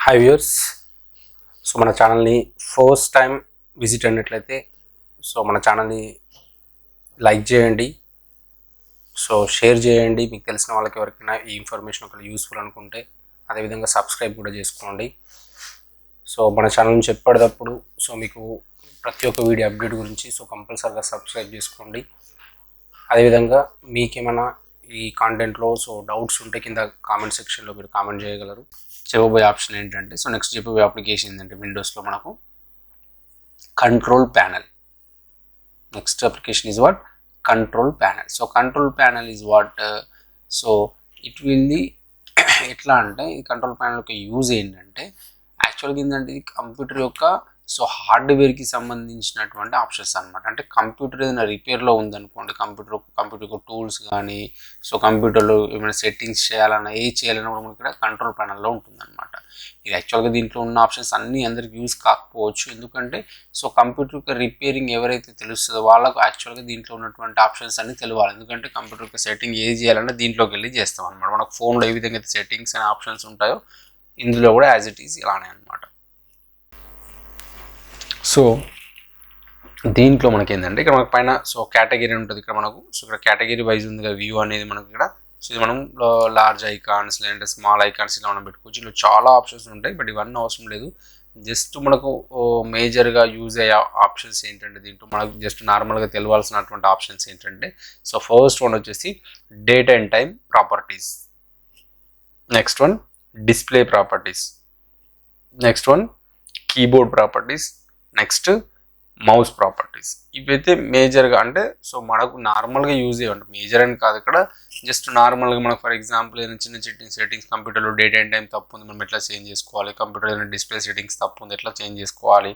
Hi viewers. So మన ఛానల్ని first time visit అయినట్లయితే సో మన ఛానల్ని లైక్ చేయండి, సో షేర్ చేయండి. మీకు తెలిసిన వాళ్ళకి ఎవరికైనా ఈ ఇన్ఫర్మేషన్ ఒకవేళ యూస్ఫుల్ అనుకుంటే అదేవిధంగా సబ్స్క్రైబ్ కూడా చేసుకోండి. సో మన ఛానల్ నుంచి ఎప్పటికప్పుడు సో మీకు ప్రతి ఒక్క వీడియో అప్డేట్ గురించి సో కంపల్సరీగా సబ్స్క్రైబ్ చేసుకోండి. అదేవిధంగా మీకేమైనా ఈ కాంటెంట్లో సో డౌట్స్ ఉంటే కింద కామెంట్ సెక్షన్లో మీరు కామెంట్ చేయగలరు. చెప్పబోయే ఆప్షన్ ఏంటంటే సో నెక్స్ట్ చెప్పబోయే అప్లికేషన్ ఏంటంటే విండోస్లో మనకు control panel. Next application is what control panel. So control panel is what so it will the ఎట్లా అంటే ఈ కంట్రోల్ ప్యానెల్ యొక్క యూజ్ ఏంటంటే యాక్చువల్గా ఏంటంటే ఇది కంప్యూటర్ యొక్క సో హార్డ్వేర్కి సంబంధించినటువంటి ఆప్షన్స్ అనమాట. అంటే కంప్యూటర్ ఏదైనా రిపేర్లో ఉందనుకోండి, కంప్యూటర్ టూల్స్ కానీ సో కంప్యూటర్లో ఏమైనా సెట్టింగ్స్ చేయాలన్నా చేయాలన్నా కూడా మనకి ఇక్కడ కంట్రోల్ ప్యానల్లో ఉంటుందన్నమాట. ఇది యాక్చువల్గా దీంట్లో ఉన్న ఆప్షన్స్ అన్నీ అందరికి యూజ్ కాకపోవచ్చు, ఎందుకంటే సో కంప్యూటర్ యొక్క రిపేరింగ్ ఎవరైతే తెలుస్తుందో వాళ్ళకు యాక్చువల్గా దీంట్లో ఉన్నటువంటి ఆప్షన్స్ అన్నీ తెలియాలి. ఎందుకంటే కంప్యూటర్ యొక్క సెట్టింగ్ ఏది చేయాలంటే దీంట్లోకి వెళ్ళి చేస్తాం అనమాట. మనకు ఫోన్లో ఏ విధంగా అయితే సెట్టింగ్స్ అనే ఆప్షన్స్ ఉంటాయో ఇందులో కూడా యాజ్ ఇట్ ఈజ్ ఇలానే అనమాట. సో దీంట్లో మనకి ఏంటంటే ఇక్కడ మనకు పైన సో కేటగిరీ ఉంటుంది. ఇక్కడ మనకు సో ఇక్కడ కేటగిరీ వైజ్ ఉంది కదా వ్యూ అనేది మనకి ఇక్కడ. సో ఇది మనం లార్జ్ ఐకాన్స్ లేదంటే స్మాల్ ఐకాన్స్ ఇలా మనం పెట్టుకోవచ్చు. ఇందులో చాలా ఆప్షన్స్ ఉంటాయి, బట్ ఇవన్నీ అవసరం లేదు. జస్ట్ మనకు మేజర్గా యూజ్ అయ్యే ఆప్షన్స్ ఏంటంటే దీంట్లో మనకు జస్ట్ నార్మల్గా తెలవాల్సినటువంటి ఆప్షన్స్ ఏంటంటే సో ఫస్ట్ వన్ వచ్చేసి date and time properties, next one display properties, next one keyboard properties, next mouse properties. ఇవైతే మేజర్గా అంటే సో మనకు నార్మల్గా యూజ్ అయ్యండి. మేజర్ అని కాదు, ఇక్కడ జస్ట్ నార్మల్గా మనకు ఫర్ ఎగ్జాంపుల్ ఏదైనా చిన్న సెట్టింగ్స్ కంప్యూటర్లో డేట్ అండ్ టైం తప్పు ఉంది, మనం ఎట్లా చేంజ్ చేసుకోవాలి, కంప్యూటర్ ఏదైనా డిస్ప్లే సెట్టింగ్స్ తప్పు ఉంది ఎట్లా చేంజ్ చేసుకోవాలి,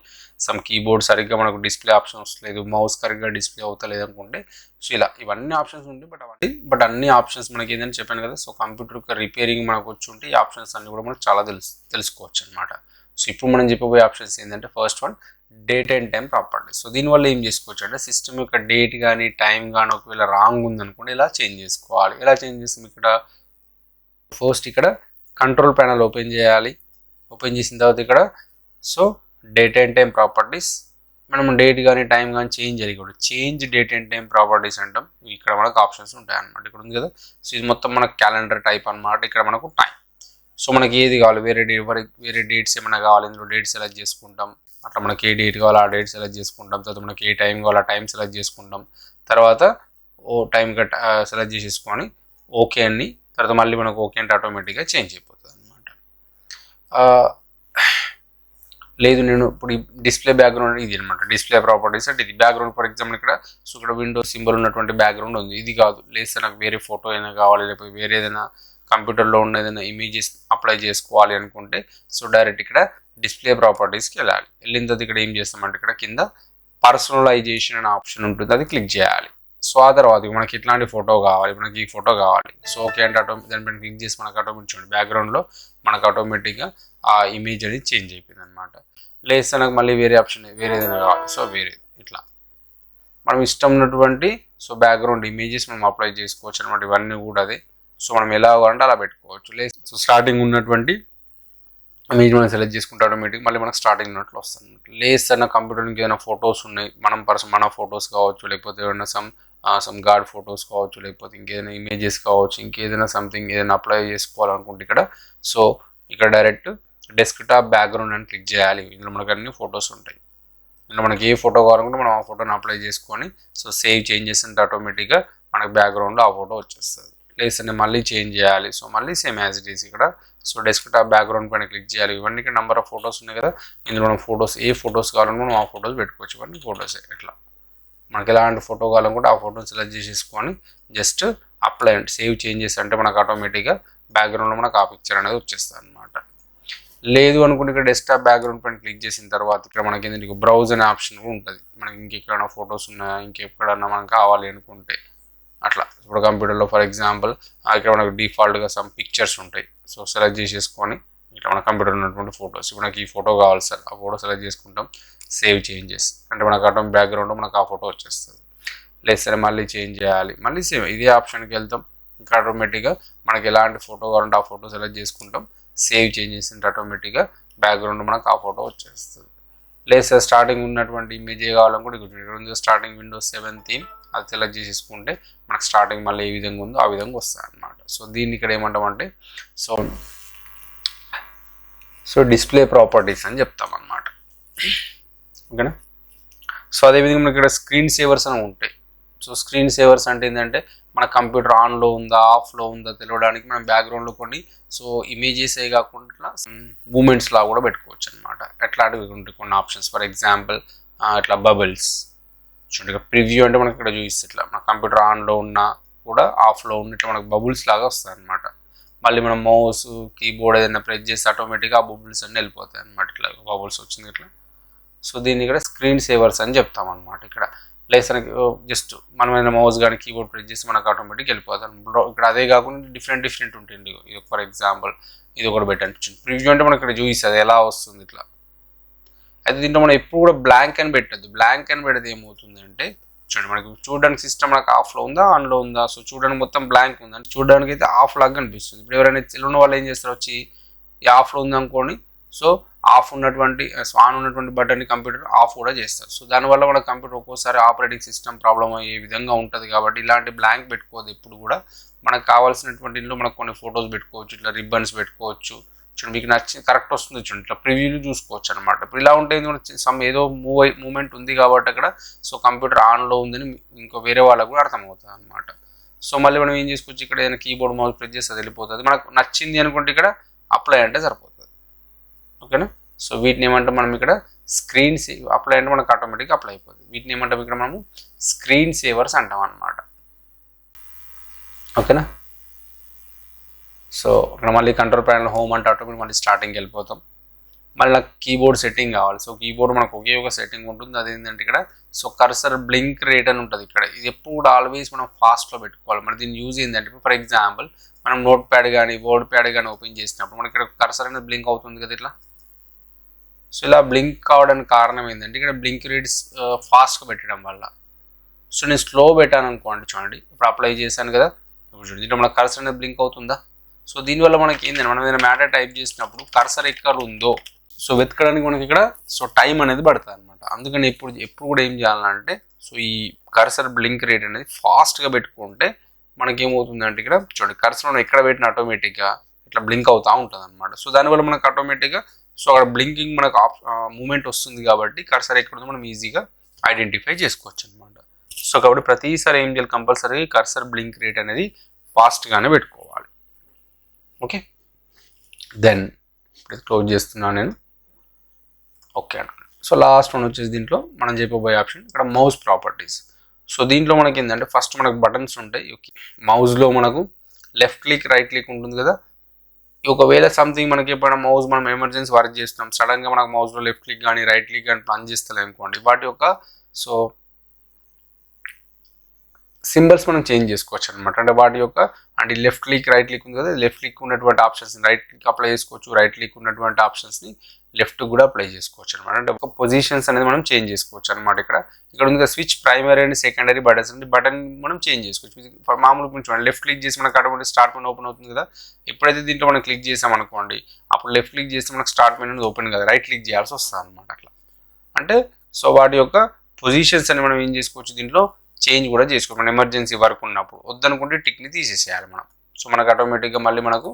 సమ్ కీబోర్డ్ సరిగ్గా మనకు డిస్ప్లే ఆప్షన్స్ లేదు, మౌస్ సరిగ్గా డిస్ప్లే అవుతలేదు అనుకుంటే సో ఇలా ఇవన్నీ ఆప్షన్స్ ఉంటాయి. బట్ అన్ని ఆప్షన్స్ మనకి ఏంటంటే చెప్పాను కదా, సో కంప్యూటర్ యొక్క రిపేరింగ్ మనకు వచ్చి ఉంటే ఈ ఆప్షన్స్ అన్ని కూడా మనకు చాలా తెలుసుకోవచ్చు అనమాట. సో ఇప్పుడు మనం చెప్పబోయే ఆప్షన్స్ ఏంటంటే first one date and time properties. So దీనివల్ల ఏం చేసుకోవచ్చు అంటే సిస్టమ్ యొక్క డేట్ కానీ టైం కానీ ఒకవేళ రాంగ్ ఉందనుకోండి ఇలా చేంజ్ చేసుకోవాలి. ఎలా చేంజ్ చేస్తాం, ఇక్కడ ఫస్ట్ ఇక్కడ కంట్రోల్ ప్యానల్ ఓపెన్ చేయాలి. ఓపెన్ చేసిన తర్వాత ఇక్కడ so date and time properties మనం డేట్ కానీ టైం కానీ చేంజ్ చేయకూడదు. Change date and time properties అంటాం. ఇక్కడ మనకు ఆప్షన్స్ ఉంటాయి అన్నమాట. ఇక్కడ ఉంది కదా, సో ఇది మొత్తం మనకు క్యాలెండర్ టైప్ అనమాట. ఇక్కడ మనకు టైం, సో మనకి ఏది కావాలి వేరే డేట్స్ ఏమైనా కావాలి ఇందులో డేట్ సెలెక్ట్ చేసుకుంటాం. అట్లా మనకి ఏ డేట్ కావాలో ఆ డేట్ సెలెక్ట్ చేసుకుంటాం. తర్వాత మనకి ఏ టైం కావాలో ఆ టైం సెలెక్ట్ చేసుకుంటాం. తర్వాత టైం సెలెక్ట్ చేసేసుకొని ఓకే అని తర్వాత మళ్ళీ మనకు ఓకే అంటే ఆటోమేటిక్గా చేంజ్ అయిపోతుంది అనమాట. లేదు నేను ఇప్పుడు డిస్ప్లే బ్యాక్గ్రౌండ్ ఇది అనమాట. డిస్ప్లే ప్రాపర్టీస్ అంటే ఇది బ్యాక్గ్రౌండ్ ఫర్ ఎగ్జాంపుల్ ఇక్కడ సో ఇక్కడ విండోస్ సింబల్ ఉన్నటువంటి బ్యాక్గ్రౌండ్ ఉంది, ఇది కాదు. లేదు నాకు వేరే ఫోటో అయినా కావాలి, లేకపోతే వేరే ఏదైనా కంప్యూటర్లో ఉన్న ఏదైనా ఇమేజెస్ అప్లై చేసుకోవాలి అనుకుంటే సో డైరెక్ట్ ఇక్కడ డిస్ప్లే ప్రాపర్టీస్కి వెళ్ళాలి. వెళ్ళిన తర్వాత ఇక్కడ ఏం చేస్తామంటే ఇక్కడ కింద పర్సనలైజేషన్ అనే ఆప్షన్ ఉంటుంది, అది క్లిక్ చేయాలి. సో ఆ తర్వాత మనకి ఇట్లాంటి ఫోటో కావాలి, మనకి ఈ ఫోటో కావాలి. సో ఓకే అంటే దానిపైన క్లిక్ చేసి మనకు ఆటోమేటిక్ చూడండి బ్యాక్గ్రౌండ్లో మనకు ఆటోమేటిక్గా ఆ ఇమేజ్ అనేది చేంజ్ అయిపోయింది అనమాట. లేదు నాకు మళ్ళీ వేరే ఆప్షన్ వేరే ఏదైనా కావాలి, సో వేరే ఇట్లా మనం ఇష్టం ఉన్నటువంటి సో బ్యాక్గ్రౌండ్ ఇమేజెస్ మనం అప్లై చేసుకోవచ్చు అనమాట. ఇవన్నీ కూడా అదే. సో మనం ఎలా కావాలంటే అలా పెట్టుకోవచ్చు. లేదు సో స్టార్టింగ్ ఉన్నటువంటి ఇమేజ్ మనం సెలెక్ట్ చేసుకుంటే ఆటోమేటిక్ మళ్ళీ మనకు స్టార్టింగ్ ఉన్నట్లు వస్తుంది. లేదు అన్న కంప్యూటర్కి ఏదైనా ఫొటోస్ ఉన్నాయి, మన ఫొటోస్ కావచ్చు, లేకపోతే ఏదైనా సమ్ గార్డ్ ఫొటోస్ కావచ్చు, లేకపోతే ఇంకేదైనా ఇమేజెస్ కావచ్చు, ఇంకేదైనా సంథింగ్ ఏదైనా అప్లై చేసుకోవాలనుకుంటే ఇక్కడ సో ఇక్కడ డైరెక్ట్ డెస్క్టాప్ బ్యాక్గ్రౌండ్ అని క్లిక్ చేయాలి. ఇందులో మనకు అన్ని ఫొటోస్ ఉంటాయి. ఇందులో మనకి ఏ ఫోటో కావాలనుకుంటే మనం ఆ ఫోటోని అప్లై చేసుకొని సో సేవ్ చేంజెస్ అంటే ఆటోమేటిక్గా మనకు బ్యాక్గ్రౌండ్లో ఆ ఫోటో వచ్చేస్తుంది. లేదంటే మళ్ళీ చేంజ్ చేయాలి, సో మళ్ళీ సేమ్ యాజ్ ఇట్ ఈస్ ఇక్కడ సో డెస్క్టాప్ బ్యాక్గ్రౌండ్ పైన క్లిక్ చేయాలి. ఇవన్నీ నెంబర్ ఆఫ్ ఫొటోస్ ఉన్నాయి కదా, ఇందులో మనం ఫొటోస్ ఏ ఫొటోస్ కావాలనుకుంటే మనం ఆ ఫొటోస్ పెట్టుకోవచ్చు. ఇవన్నీ ఫొటోసే. ఇట్లా మనకి ఎలాంటి ఫోటో కావాలనుకుంటే ఆ ఫోటోని సెలెక్ట్ చేసేసుకొని జస్ట్ అప్లై అంటే సేవ్ చేంజెస్ అంటే మనకు ఆటోమేటిక్గా బ్యాక్గ్రౌండ్లో మనకు ఆ పిక్చర్ అనేది వచ్చేస్తుంది అనమాట. లేదు అనుకుంటే ఇక్కడ డెస్క్టాప్ బ్యాక్గ్రౌండ్ పైన క్లిక్ చేసిన తర్వాత ఇక్కడ మనకి ఏంటంటే బ్రౌజ్ అనే ఆప్షన్ కూడా ఉంటుంది. మనకి ఇంకెక్కడైనా ఫొటోస్ ఉన్నాయా, ఇంకెక్కడన్నా మనకు కావాలి అనుకుంటే అట్లా. ఇప్పుడు కంప్యూటర్లో ఫర్ ఎగ్జాంపుల్ ఇక్కడ మనకు డిఫాల్ట్గా సమ్ పిక్చర్స్ ఉంటాయి, సో సెలెక్ట్ చేసేసుకొని ఇట్లా మన కంప్యూటర్ ఉన్నటువంటి ఫొటోస్ ఇప్పుడు మనకి ఈ ఫోటో కావాలి సార్, ఆ ఫోటో సెలెక్ట్ చేసుకుంటాం. సేవ్ చేంజెస్ అంటే మనకు ఆటోమేటిక్ బ్యాక్గ్రౌండ్ మనకు ఆ ఫోటో వచ్చేస్తుంది. లేదు సరే మళ్ళీ చేంజ్ చేయాలి, మళ్ళీ సేమ్ ఇదే ఆప్షన్కి వెళ్తాం. ఇంకా ఆటోమేటిక్గా మనకి ఎలాంటి ఫోటో కావాలంటే ఆ ఫోటో సెలెక్ట్ చేసుకుంటాం, సేవ్ చేంజ్ చేసింటే ఆటోమేటిక్గా బ్యాక్గ్రౌండ్ మనకు ఆ ఫోటో వచ్చేస్తుంది. లేదు సార్ స్టార్టింగ్ ఉన్నటువంటి ఇమేజ్ కావాలని కూడా ఇక్కడ ఉంది స్టార్టింగ్ విండోస్ 7 థీమ్ అది సెలెక్ట్ చేసేసుకుంటే మనకు స్టార్టింగ్ మళ్ళీ ఏ విధంగా ఉందో ఆ విధంగా వస్తుంది అనమాట. సో దీన్ని ఇక్కడ ఏమంటామంటే సో డిస్ప్లే ప్రాపర్టీస్ అని చెప్తాం అనమాట. ఓకేనా. సో అదేవిధంగా మనకి ఇక్కడ స్క్రీన్ సేవర్స్ అని ఉంటాయి. సో స్క్రీన్ సేవర్స్ అంటే ఏంటంటే మన కంప్యూటర్ ఆన్లో ఉందా ఆఫ్లో ఉందా తెలియడానికి మనం బ్యాక్గ్రౌండ్లో కొన్ని సో ఇమేజెస్ ఏ కాకుండా మూమెంట్స్ లా కూడా పెట్టుకోవచ్చు అనమాట. ఎట్లాంటివి ఉంటాయి కొన్ని ఆప్షన్స్. ఫర్ ఎగ్జాంపుల్ ఇట్లా బబుల్స్ చూడండి, ఇక్కడ ప్రివ్యూ అంటే మనకి ఇక్కడ చూపిస్తే ఇట్లా మన కంప్యూటర్ ఆన్లో ఉన్నా కూడా ఆఫ్లో ఉన్న ఇట్లా మనకు బబుల్స్ లాగా వస్తాయి అనమాట. మళ్ళీ మనం మౌస్ కీబోర్డ్ ఏదైనా ప్రెస్ చేసి ఆటోమేటిక్గా ఆ బబుల్స్ అన్నీ వెళ్ళిపోతాయి అనమాట. ఇట్లా బబుల్స్ వచ్చింది ఇట్లా. సో దీన్ని ఇక్కడ స్క్రీన్ సేవర్స్ అని చెప్తాం అనమాట. ఇక్కడ లేస్ జస్ట్ మనం ఏదైనా మౌస్ కానీ కీబోర్డ్ ప్రెస్ చేసి మనకు ఆటోమేటిక్ వెళ్ళిపోతాం. ఇక్కడ అదే కాకుండా డిఫరెంట్ ఉంటుంది. ఇది ఫర్ ఎగ్జాంపుల్ ఇది ఒకటి పెట్టండి. ప్రివ్యూ అంటే మనకి ఇక్కడ చూపిస్తుంది ఎలా వస్తుంది ఇట్లా. అయితే దీంట్లో మనం ఎప్పుడు కూడా బ్లాంక్ అని పెట్టద్దు. బ్లాంక్ అని పెడితే ఏమవుతుంది అంటే చూడండి మనకి చూడడానికి సిస్టమ్ నాకు ఆఫ్లో ఉందా ఆన్లో ఉందా. సో చూడడానికి మొత్తం బ్లాంక్ ఉందని చూడడానికి అయితే ఆఫ్ లాగా కనిపిస్తుంది. ఇప్పుడు ఎవరైనా ఉన్న వాళ్ళు ఏం చేస్తారు వచ్చి ఈ ఆఫ్లో ఉంది అనుకోండి. సో ఆఫ్ ఉన్నటువంటి ఆన్ ఉన్నటువంటి బటన్ని కంప్యూటర్ ఆఫ్ కూడా చేస్తారు. సో దానివల్ల మన కంప్యూటర్ ఒక్కోసారి ఆపరేటింగ్ సిస్టమ్ ప్రాబ్లం అయ్యే విధంగా ఉంటుంది. కాబట్టి ఇలాంటి బ్లాంక్ పెట్టుకోవద్దు ఎప్పుడు కూడా. మనకు కావాల్సినటువంటి ఇంట్లో మనకు కొన్ని ఫొటోస్ పెట్టుకోవచ్చు, ఇట్లా రిబ్బన్స్ పెట్టుకోవచ్చు. చూడండి మీకు నచ్చింది కరెక్ట్ వస్తుంది చూడండి ఇట్లా ప్రివ్యూలు చూసుకోవచ్చు అనమాట. ఇప్పుడు ఇలా ఉంటే ఏదో మూమెంట్ ఉంది కాబట్టి అక్కడ సో కంప్యూటర్ ఆన్లో ఉందని ఇంకో వేరే వాళ్ళకు కూడా అర్థమవుతుంది అనమాట. సో మళ్ళీ మనం ఏం చేసుకోవచ్చు ఇక్కడ ఏదైనా కీబోర్డ్ మౌస్ ప్రెస్ చేస్తే అది వెళ్ళిపోతుంది. మనకు నచ్చింది అనుకుంటే ఇక్కడ అప్లై అంటే సరిపోతుంది. ఓకేనా. సో వీటిని ఏమంటే మనం ఇక్కడ స్క్రీన్ అప్లై అంటే మనకు ఆటోమేటిక్గా అప్లై అయిపోతుంది. వీటిని ఏమంటాం ఇక్కడ మనము స్క్రీన్ సేవర్స్ అంటాం అనమాట. ఓకేనా. సో ఇక్కడ మళ్ళీ కంట్రోల్ ప్యానల్ హోమ్ అంటే ఆటోమేటిక్ మళ్ళీ స్టార్టింగ్కి వెళ్ళిపోతాం. మళ్ళీ నాకు కీబోర్డ్ సెట్టింగ్ కావాలి. సో కీబోర్డ్ మనకు ఒకే ఒక సెట్టింగ్ ఉంటుంది. అదేంటంటే ఇక్కడ సో కర్సర్ బ్లింక్ రేట్ అని ఉంటుంది. ఇక్కడ ఇది ఎప్పుడు కూడా ఆల్వేస్ మనం ఫాస్ట్లో పెట్టుకోవాలి. మరి దీన్ని యూజ్ ఏంటంటే ఫర్ ఎగ్జాంపుల్ మనం నోట్ ప్యాడ్ కానీ వర్డ్ ప్యాడ్ కానీ ఓపెన్ చేసినప్పుడు మనకి ఇక్కడ కర్సర్ అనేది బ్లింక్ అవుతుంది కదా ఇట్లా. సో ఇలా బ్లింక్ కావడానికి కారణం ఏంటంటే ఇక్కడ బ్లింక్ రేట్ ఫాస్ట్గా పెట్టడం వల్ల. సో నేను స్లో పెట్టాను అనుకోండి చూడండి ఇప్పుడు అప్లై చేశాను కదా ఇప్పుడు చూడండి దీంట్లో మన కర్సర్ అనేది బ్లింక్ అవుతుందా. సో దీనివల్ల మనకి ఏంటంటే మనం ఏదైనా మ్యాటర్ టైప్ చేసినప్పుడు కర్సర్ ఎక్కడ ఉందో సో వెతకడానికి మనకి ఇక్కడ సో టైం అనేది పడుతుంది అనమాట. అందుకని ఎప్పుడు కూడా ఏం చేయాలంటే సో ఈ కర్సర్ బ్లింక్ రేట్ అనేది ఫాస్ట్గా పెట్టుకుంటే మనకి ఏమవుతుందంటే ఇక్కడ చూడండి కర్సర్ మనం ఎక్కడ పెట్టిన ఆటోమేటిక్గా ఇట్లా బ్లింక్ అవుతూ ఉంటుంది అనమాట. సో దానివల్ల మనకు ఆటోమేటిక్గా సో అక్కడ బ్లింకింగ్ మనకు మూమెంట్ వస్తుంది కాబట్టి కర్సర్ ఎక్కడ ఉందో మనం ఈజీగా ఐడెంటిఫై చేసుకోవచ్చు అనమాట. సో కాబట్టి ప్రతిసారి ఏం చేయాలి కంపల్సరీ కర్సర్ బ్లింక్ రేట్ అనేది ఫాస్ట్గానే పెట్టుకోవాలి. ఓకే. దెన్ ఇప్పుడు క్లోజ్ చేస్తున్నాను నేను. ఓకే అండి. సో లాస్ట్ వన్ వచ్చేసి దీంట్లో మనం చెప్పబోయే ఆప్షన్ ఇక్కడ మౌస్ ప్రాపర్టీస్. సో దీంట్లో మనకి ఏంటంటే ఫస్ట్ మనకు బటన్స్ ఉంటాయి. ఓకే. మౌస్లో మనకు లెఫ్ట్ క్లిక్ రైట్ క్లిక్ ఉంటుంది కదా. ఒకవేళ సంథింగ్ మనకి ఎప్పుడైనా మౌస్ మనం ఎమర్జెన్సీ వర్క్ చేస్తున్నాం సడన్గా మనకు మౌస్లో లెఫ్ట్ క్లిక్ కానీ రైట్ క్లిక్ కానీ ప్లాన్ చేస్తలే అనుకోండి వాటి యొక్క సో సింబల్స్ మనం చేంజ్ చేసుకోవచ్చు అనమాట. అంటే వాటి యొక్క అంటే లెఫ్ట్ క్లిక్ రైట్ క్లిక్ ఉంది కదా లెఫ్ట్ క్లిక్ ఉన్నటువంటి ఆప్షన్స్ రైట్ క్లిక్ అప్లై చేసుకోవచ్చు, రైట్ క్లిక్ ఉన్నటువంటి ఆప్షన్స్ని లెఫ్ట్ కూడా అప్లై చేసుకోవచ్చు అనమాట. అంటే ఒక పొజిషన్స్ అనేది మనం చేంజ్ చేసుకోవచ్చు అనమాట. ఇక్కడ ఉంది కదా switch primary and secondary buttons అంటే బటన్ మనం చేంజ్ చేసుకోవచ్చు. మామూలుగా చూడండి లెఫ్ట్ క్లిక్ చేసి మనకు ఆటోమేటిక్ స్టార్ట్ మెనూ ఓపెన్ అవుతుంది కదా. ఎప్పుడైతే దీంట్లో మనం క్లిక్ చేసాం అనుకోండి అప్పుడు లెఫ్ట్ క్లిక్ చేస్తే మనకు స్టార్ట్ మెనూ ఓపెన్ కదా రైట్ క్లిక్ చేయాల్సి వస్తుంది అనమాట. అట్లా అంటే సో వాటి యొక్క పొజిషన్స్ అని మనం ఏం చేసుకోవచ్చు దీంట్లో చేంజ్ కూడా చేసుకోవచ్చు. మన ఎమర్జెన్సీ వర్క్ ఉన్నప్పుడు వద్దనుకుంటే టిక్ని తీసేసేయాలి మనం. సో మనకు ఆటోమేటిక్గా మళ్ళీ మనకు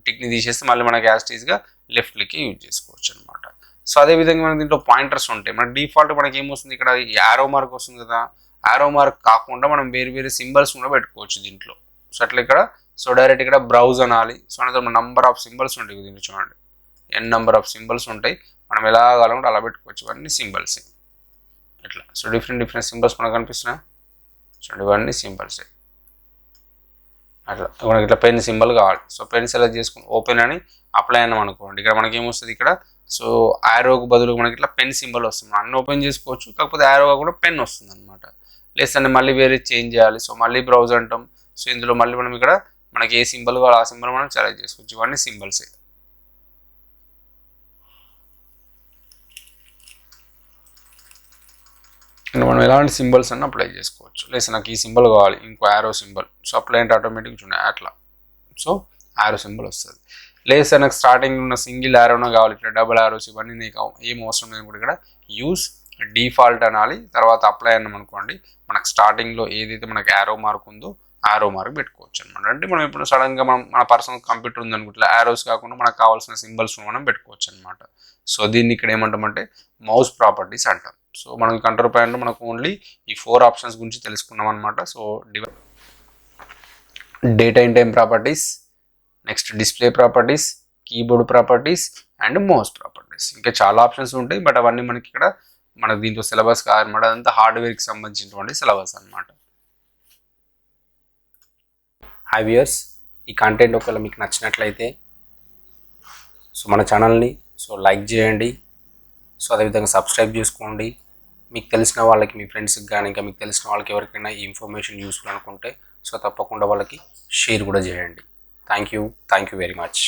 టిక్ని తీసేస్తే మళ్ళీ మనకు యాస్టీస్గా లెఫ్ట్ క్లిక్ యూజ్ చేసుకోవచ్చు అనమాట. సో అదేవిధంగా మనకి దీంట్లో పాయింటర్స్ ఉంటాయి. మన డిఫాల్ట్ మనకి ఏమొస్తుంది ఇక్కడ యారో మార్క్ వస్తుంది కదా. యారో మార్క్ కాకుండా మనం వేరే సింబల్స్ కూడా పెట్టుకోవచ్చు దీంట్లో. సో అట్లా ఇక్కడ సో డైరెక్ట్ ఇక్కడ బ్రౌజ్ అనాలి. సో అనేది నంబర్ ఆఫ్ సింబల్స్ ఉంటాయి దీంట్లో చూడండి ఎన్ నెంబర్ ఆఫ్ సింబల్స్ ఉంటాయి. మనం ఎలా కావాలంటే అలా పెట్టుకోవచ్చు. ఇవన్నీ సింబల్స్ ఇట్లా. సో డిఫరెంట్ సింబల్స్ మనకు కనిపిస్తున్నాయి చూడండి ఇవన్నీ సింబల్సే అట్లా. మనకి ఇట్లా పెన్ సింబల్ కావాలి. సో పెన్ సెలెక్ట్ చేసుకుని ఓపెన్ అని అప్లై అయినాం అనుకోండి ఇక్కడ మనకి ఏమొస్తుంది ఇక్కడ సో యారోకు బదులు మనకి ఇట్లా పెన్ సింబల్ వస్తుంది. మనం అన్ని ఓపెన్ చేసుకోవచ్చు కాకపోతే యారోగా కూడా పెన్ వస్తుంది అనమాట. లేదంటే మళ్ళీ వేరే చేంజ్ చేయాలి. సో మళ్ళీ బ్రౌజ్ అంటాం. సో ఇందులో మళ్ళీ మనం ఇక్కడ మనకి ఏ సింబల్ కావాలి ఆ సింబల్ మనం సెలెక్ట్ చేసుకోవచ్చు. ఇవన్నీ సింబల్సే. మనం ఎలాంటి సింబల్స్ అన్న అప్లై చేసుకోవచ్చు. లేదా నాకు ఈ సింబల్ కావాలి ఇంకో యారో సింబల్ సో అప్లై అంటే ఆటోమేటిక్ చూడండి అట్లా సో యారో సింబల్ వస్తుంది. లేదు సార్ నాకు స్టార్టింగ్ ఉన్న సింగిల్ యారోనే కావాలి, ఇట్లా డబుల్ యారోస్ ఇవన్నీ నీకు ఏం అవసరం లేదు కూడా ఇక్కడ యూస్ డిఫాల్ట్ అనాలి. తర్వాత అప్లై అన్నాం అనుకోండి, మనకు స్టార్టింగ్లో ఏదైతే మనకు యారో మార్క్ ఉందో యారో మార్క్ పెట్టుకోవచ్చు అనమాట. అంటే మనం ఇప్పుడు సడన్గా మన పర్సనల్ కంప్యూటర్ ఉంది అనుకుంటే యారోస్ కాకుండా మనకు కావాల్సిన సింబల్స్ మనం పెట్టుకోవచ్చు అనమాట. సో దీన్ని ఇక్కడ ఏమంటామంటే మౌస్ ప్రాపర్టీస్ అంటాం. సో మనం కంట్రోల్ ప్యానెల్లో మనకు ఓన్లీ ఈ 4 ఆప్షన్స్ గురించి తెలుసుకున్నాం అనమాట. So data in time properties, next display properties, keyboard properties and mouse properties. ఇంకా చాలా ఆప్షన్స్ ఉంటాయి, బట్ అవన్నీ మనకి ఇక్కడ మనకు దీంట్లో సిలబస్ కాదనమాట. అదంతా హార్డ్వేర్కి సంబంధించినటువంటి సిలబస్ అనమాట. హై వ్యూయర్స్, ఈ కంటెంట్ ఒకవేళ మీకు నచ్చినట్లయితే సో మన ఛానల్ని లైక్ చేయండి. సో అదేవిధంగా సబ్స్క్రైబ్ చేసుకోండి. మీకు తెలిసిన వాళ్ళకి, మీ ఫ్రెండ్స్కి కానీ ఇంకా మీకు తెలిసిన వాళ్ళకి ఎవరికైనా ఈ ఇన్ఫర్మేషన్ యూస్ఫుల్ అనుకుంటే సో తప్పకుండా వాళ్ళకి షేర్ కూడా చేయండి. Thank you very much.